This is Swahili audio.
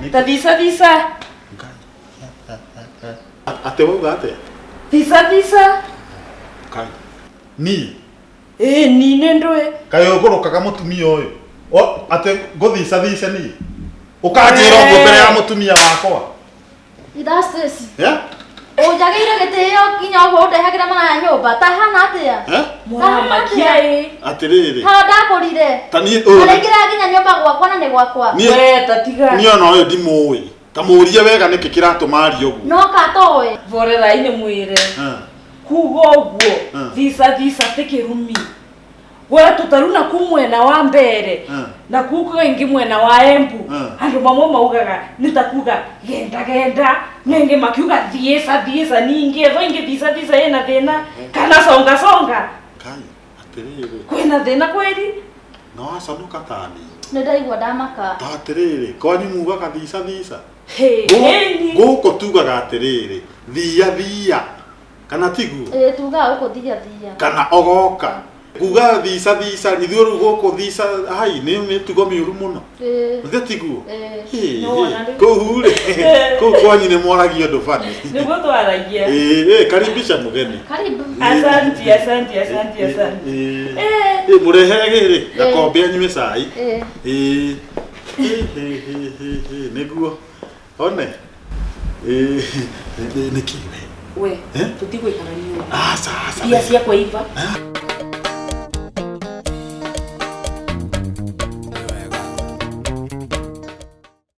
Visa. Ate wauga ate? Visa. Kai. Ni. Ni nendwe. Kai ogorokaga mutumia uyu. Ate gothisa ni. Ukanjira ngo mbere ya mutumia wakwa. Idastesi. Yeah? Ojagira giteo kinya ho ndehagira mana nyumba tahana atia. Mwana makia atiriri. Ha ndakorire. Tani aregira kinya nyumba gwakwa na ni gwakwa. We tatiga. Ni ona uyu ndimui. Tamurie wega niki kiratuma rio guo. No katoe. Vorera ine mwire. Kugo guo. Visa tekirumi. Gwa tutaruna kumwena wa mbere. Na kuko ingi mwena wa Embu. Andu mamwe maugaga nitakuga genda nenge makiuga visa ningi ezo ingi visa ena thina kana songa Kai atiriri kwena thina kweli no asanuka tani Ndaigua ndamaka ta atiriri kwanyu muga ka visa guko tugaga atiriri thia kana tigu tuga uko thia kana ogoka kuga visa ithiuru guko visa hai ni tugo miuru muno thetigu kuhure ko kwanyu ni moragio ndo fani niguo twaragia karibisha mugeni karibu asante murehe giri gakombe anyume cai niguo one ni kiwe we tutigwe kana ni sasa pia cia kwa iva